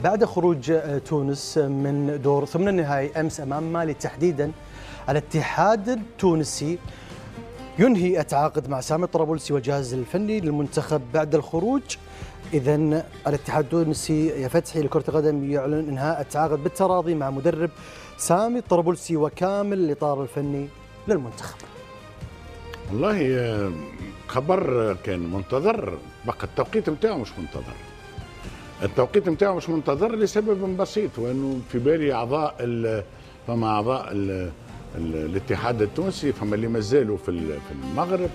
بعد خروج تونس من دور ثمن النهائي أمس أمام مالي تحديدا، الاتحاد التونسي ينهي التعاقد مع سامي الطرابلسي والجهاز الفني للمنتخب بعد الخروج. إذن الاتحاد التونسي يا فتحي لكرة القدم يعلن إنهاء التعاقد بالتراضي مع مدرب سامي الطرابلسي وكامل الإطار الفني للمنتخب. والله خبر كان منتظر، بقى التوقيت نتاعو مش منتظر. التوقيت نتاعو مش منتظر لسبب بسيط، وانه في بالي فما اعضاء الاتحاد التونسي، فما اللي مازالوا في المغرب،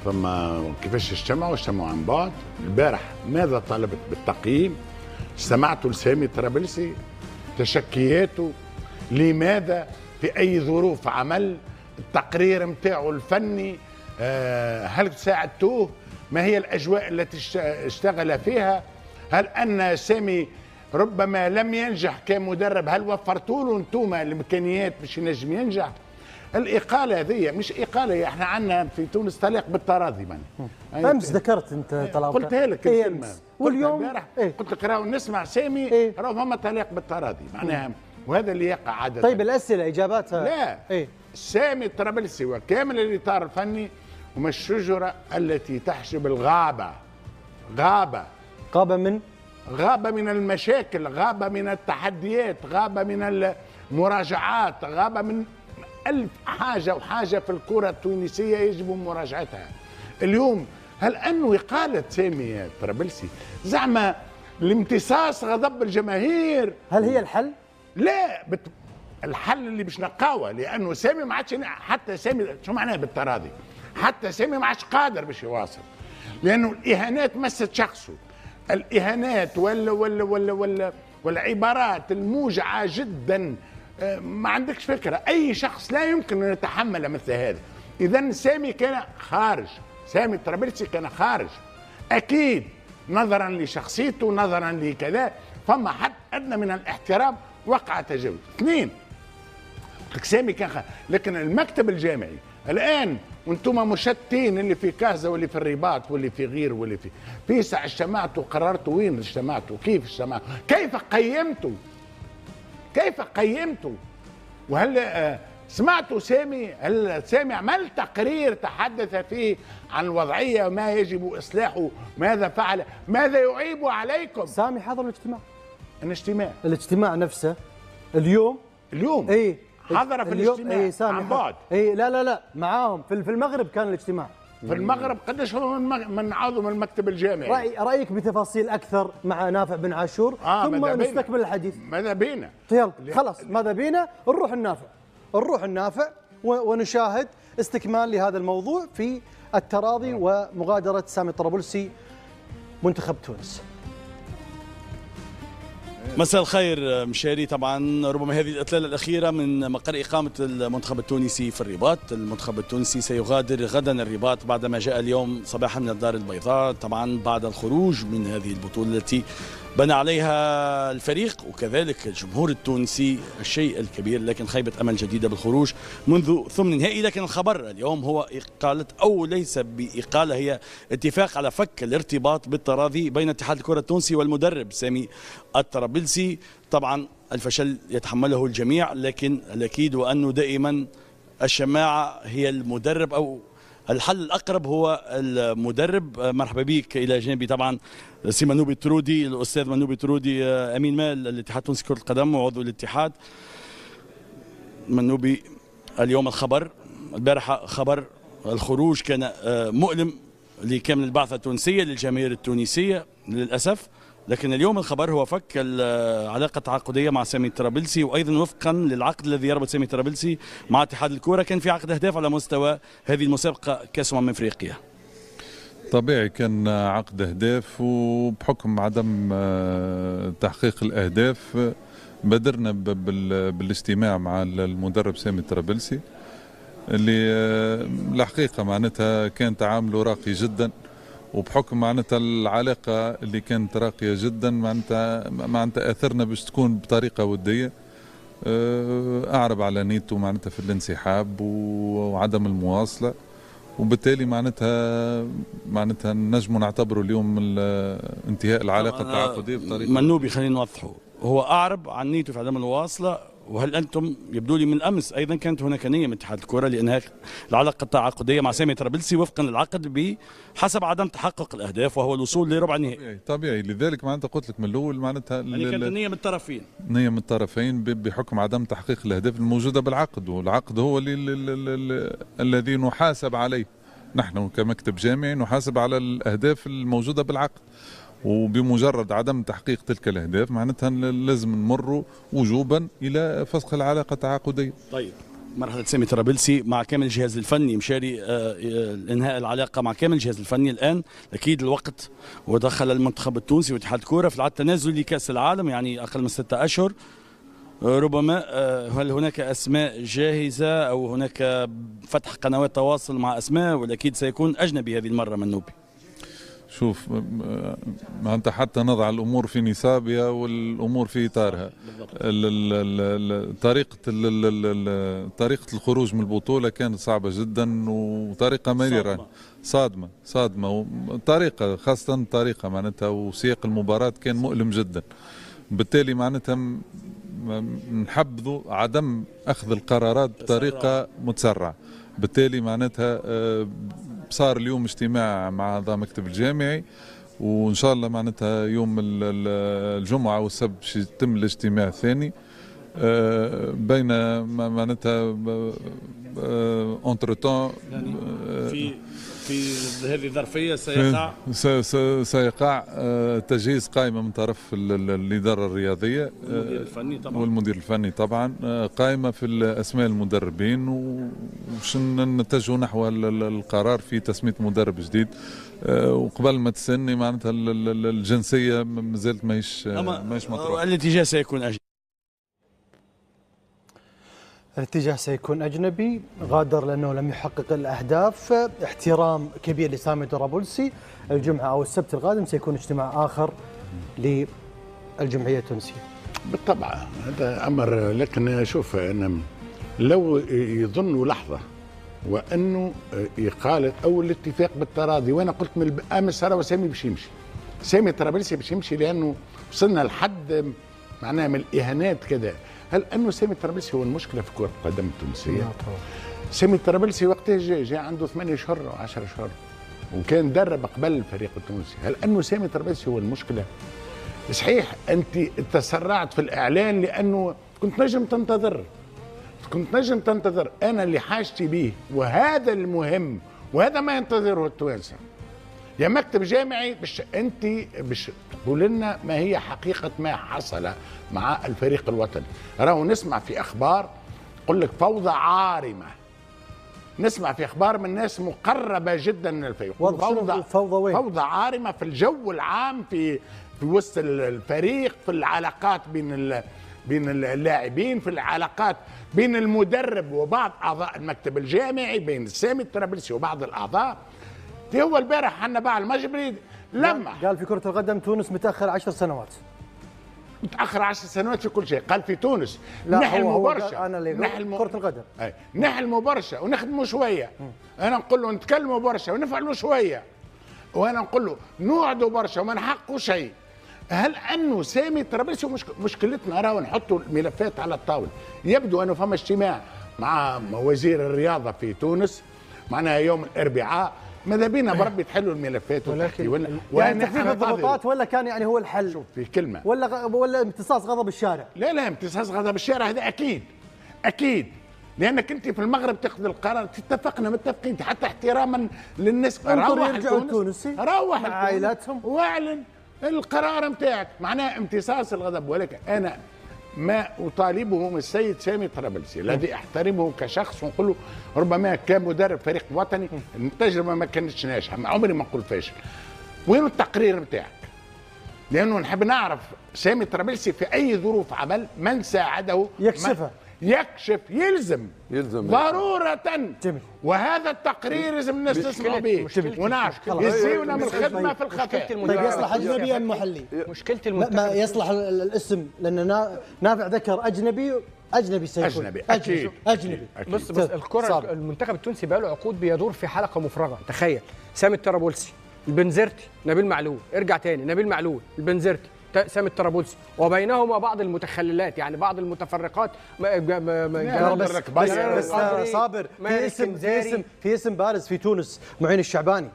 فما كيفاش اجتمعوا عن بعد. البارح ماذا طلبت بالتقييم؟ استمعت لسامي الطرابلسي، تشكياته، لماذا، في اي ظروف عمل، التقرير نتاعو الفني، هل ساعدتوه، ما هي الاجواء التي اشتغل فيها، هل ان سامي ربما لم ينجح كمدرب، هل وفرتوا له انتم الامكانيات باش ينجم ينجح؟ الاقاله هذه مش اقاله، احنا عندنا في تونس طلاق بالتراضي. امس ذكرت انت طلبت، قلتها لك الكلمه، واليوم قلت لك راهو نسمع سامي راهو هما طلاق بالتراضي معناها، وهذا اللي يقع عاده. طيب الاسئله اجاباتها لا سامي الطرابلسي وكامل الاطار الفني هما الشجره التي تحجب الغابه. غابة من المشاكل، غابة من التحديات، غابة من المراجعات، غابة من ألف حاجة وحاجة في الكرة التونسية يجب مراجعتها. اليوم هل أنه إقالة سامي الطرابلسي زعما الامتصاص غضب الجماهير؟ هل هي الحل؟ لا، الحل اللي باش نلقاوه، لأنه سامي ما عادش، حتى سامي شو معناه بالتراضي، حتى سامي ما عادش قادر باش يواصل، لأنه الإهانات مست شخصه، الإهانات والعبارات الموجعة جدا، ما عندكش فكرة، أي شخص لا يمكن أن يتحمل مثل هذا. إذا سامي كان خارج، سامي الطرابلسي كان خارج أكيد، نظرا لشخصيته، نظرا لكذا، فما حد أدنى من الاحترام وقع تجاوز. اثنين، سامي كان خارج، لكن المكتب الجامعي الآن وانتم مشتين، اللي في كازا واللي في الرباط واللي في غير واللي في فيسع، اجتمعتوا، قررتوا وين اجتمعتوا، كيف اجتمعتوا، كيف قيمتوا، وهل سمعتوا سامي؟ هل سامي عمل تقرير تحدث فيه عن الوضعية وما يجب إصلاحه، ماذا فعل، ماذا يعيب عليكم؟ سامي حضر الاجتماع نفسه اليوم حضر في الاجتماع عن بعد. لا معاهم في المغرب كان الاجتماع. في المغرب قديش هو من عضو من المكتب الجامعي؟ رأيك بتفاصيل أكثر مع نافع بن عاشور ثم نستكمل الحديث. ماذا بينا؟ يلا خلاص، ماذا بينا نروح النافع ونشاهد استكمال لهذا الموضوع في التراضي ومغادرة سامي الطرابلسي منتخب تونس. مساء الخير مشاري. طبعا ربما هذه الإطلالة الأخيرة من مقر إقامة المنتخب التونسي في الرباط. المنتخب التونسي سيغادر غدا الرباط بعدما جاء اليوم صباحا من الدار البيضاء، طبعا بعد الخروج من هذه البطولة التي بنى عليها الفريق وكذلك الجمهور التونسي الشيء الكبير، لكن خيبة أمل جديدة بالخروج منذ ثمن نهائي. لكن الخبر اليوم هو إقالة، أو ليس بإقالة، هي اتفاق على فك الارتباط بالتراضي بين اتحاد الكرة التونسي والمدرب سامي الطرابلسي. طبعا الفشل يتحمله الجميع، لكن الأكيد وأنه دائما الشماعة هي المدرب، أو الحل الأقرب هو المدرب. مرحبا بك إلى جانبي طبعا سي منوبي ترودي، الأستاذ منوبي ترودي أمين مال الاتحاد التونسي لكرة القدم وعضو الاتحاد. منوبي، اليوم الخبر، البارحة خبر الخروج كان مؤلم لكامل البعثة التونسية، للجماهير التونسية للأسف، لكن اليوم الخبر هو فك العلاقة التعاقدية مع سامي الطرابلسي، وأيضا وفقا للعقد الذي يربط سامي الطرابلسي مع اتحاد الكرة كان في عقد أهداف على مستوى هذه المسابقة كأس أفريقيا. طبيعي كان عقد أهداف، وبحكم عدم تحقيق الأهداف بدرنا بالاجتماع مع المدرب سامي الطرابلسي، اللي الحقيقة معناتها كان تعامله راقي جدا، وبحكم معناتها العلاقة اللي كانت راقية جدا معناتها أثرنا باش تكون بطريقة ودية. أعرب على نيته معناتها في الانسحاب وعدم المواصلة، وبالتالي معناتها نجم نعتبره اليوم انتهاء العلاقه التعاقديه بطريقه. منوبي خلينا نوضحوا، هو اعرب عن نيته في عدم المواصله، وهل انتم يبدو لي من امس ايضا كانت هناك نيه من اتحاد الكره لانهاء العلاقه التعاقديه مع سامي طرابلسي وفقا للعقد بحسب عدم تحقق الاهداف وهو الوصول لربع النهائي. طبيعي لذلك معناتها قلت لك من الاول معناتها يعني كانت النيه من الطرفين، نيه من الطرفين بحكم عدم تحقيق الاهداف الموجوده بالعقد، والعقد هو الذي نحاسب عليه. نحن كمكتب جامعي نحاسب على الاهداف الموجوده بالعقد، وبمجرد عدم تحقيق تلك الاهداف معناتها لازم نمر وجوبا الى فسخ العلاقه التعاقديه. طيب مرحله سامي طرابلسي مع كامل الجهاز الفني مشاري انهاء العلاقه مع كامل الجهاز الفني الان، اكيد الوقت ودخل المنتخب التونسي واتحاد الكره في العد التنازلي لكاس العالم، يعني اقل من 6 اشهر ربما. هل هناك اسماء جاهزه او هناك فتح قنوات تواصل مع اسماء، والاكيد سيكون اجنبي هذه المره منوبي؟ شوف معناتها حتى نضع الامور في نصابها والامور في اطارها. طريقه الخروج من البطوله كانت صعبه جدا وطريقه مريره صادمه وطريقه خاصه طريقه معناتها وسياق المباراه كان مؤلم جدا. بالتالي معناتها نحبذوا عدم اخذ القرارات بطريقه متسرعه. بالتالي معناتها صار اليوم اجتماع مع اعضاء المكتب الجامعي، وان شاء الله معناتها يوم الجمعه والسبت يتم الاجتماع الثاني بين معناتها اونتر يعني في هذه الظرفيه سيقع تجهيز قائمه من طرف الاداره الرياضيه والمدير الفني طبعا قائمه في الاسماء المدربين، وش نتجه نحو القرار في تسميه مدرب جديد. وقبل ما تسني معناتها الجنسيه ما زالت ماهيش مطروحه. الاتجاه سيكون أجنبي. الاتجاه سيكون أجنبي، غادر لأنه لم يحقق الأهداف. احترام كبير لسامي طرابلسي. الجمعة أو السبت القادم سيكون اجتماع آخر للجمعية التونسية. بالطبع هذا أمر، لكن شوف أنا لو يظنوا لحظة وأنه إقالة أو الاتفاق بالتراضي، وأنا قلت من الأمس راه سامي باش يمشي، سامي طرابلسي باش يمشي لأنه وصلنا لحد معناها من الإهانات كذا. هل انه سامي طرابلسي هو المشكله في كره القدم التونسيه؟ سامي طرابلسي وقتها جاء عنده 8 شهور او 10 شهور وكان درب قبل الفريق التونسي. هل انه سامي طرابلسي هو المشكله؟ صحيح انت تسرعت في الاعلان لانه كنت نجم تنتظر. انا اللي حاجتي به وهذا المهم وهذا ما ينتظره التوانسه يا مكتب جامعي باش تقول لنا ما هي حقيقة ما حصل مع الفريق الوطني. راهو نسمع في أخبار تقول لك فوضى عارمة، نسمع في أخبار من ناس مقربة جدا من الفريق فوضى عارمة في الجو العام في وسط الفريق، في العلاقات بين اللاعبين، في العلاقات بين المدرب وبعض أعضاء المكتب الجامعي، بين سامي طرابلسي وبعض الأعضاء. هو البارح حنا باع المجبري لما قال في كرة القدم تونس متأخر 10 سنوات. متأخر 10 سنوات في كل شيء. قال في تونس نحن المبرشة، أنا اللي كرة القدم نحن المبرشة ونخدموا شوية. أنا نقول له نتكلموا برشا ونفعلوا شوية، وأنا نقول له نوعدوا برشا وما نحققوا شيء. هل أنه سامي طرابلسي مشكلتنا راهو نحطوا الملفات على الطاولة. يبدو أنه فما اجتماع مع وزير الرياضة في تونس معناها يوم الأربعاء، ماذا بينا بربي تحلوا الملفات ولكن يعني تخفيف الضغوطات ولا كان يعني هو الحل؟ شوف في كلمه ولا امتصاص غضب الشارع؟ لا امتصاص غضب الشارع هذا اكيد لانك انت في المغرب تاخذ القرار، اتفقنا متفقين حتى احتراما للناس. روح مع عائلاتهم واعلن القرار نتاعك، معناه امتصاص الغضب. ولكن انا ما أطالبه من السيد سامي طرابلسي الذي أحترمه كشخص ونقول له ربما كمدرب فريق وطني التجربة ما كانتش ناجحة، عمري ما نقول فاشل. وين التقرير نتاعك؟ لأنه نحب نعرف سامي طرابلسي في أي ظروف عمل، من ساعده يكشفها، يلزم ضرورة. جميل. وهذا التقرير لازم الناس تسمع به ونعرف يزيونا من الخدمة في الخفاء. طيب يصلح أجنبي أم محلي؟ مشكلة ما يصلح الاسم لأن نافع ذكر أجنبي اجنبي سيكون أجنبي. اجنبي اجنبي. أكيد. بص الكره المنتخب التونسي بقى له عقود بيدور في حلقه مفرغه. تخيل سامي الطرابلسي، البنزرتي، نبيل معلول، ارجع تاني نبيل معلول، البنزرتي، سامي الطرابلسي، وبينهما بعض المتخللات يعني بعض المتفرقات. بس صابر في اسم بارز في تونس، معين الشعباني،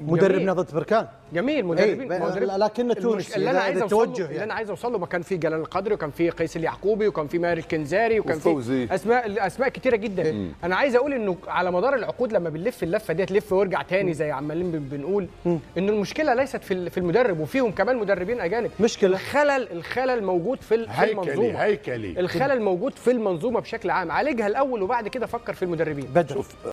مدرب نهضة بركان. جميل مدربين لكن تونس اللي انا عايز اوصل له ما كان في جلال القدري وكان في قيس اليعقوبي وكان في ماهر الكنزاري وكان في اسماء كتيره جدا. انا عايز اقول انه على مدار العقود لما بنلف اللفه ديت لف وارجع تاني زي عمالين بنقول ان المشكله ليست في المدرب، وفيهم كمان مدربين اجانب. مشكله الخلل موجود في المنظومه، هيكلي الخلل موجود في المنظومه بشكل عام. عالجها الاول وبعد كده فكر في المدربين. بدر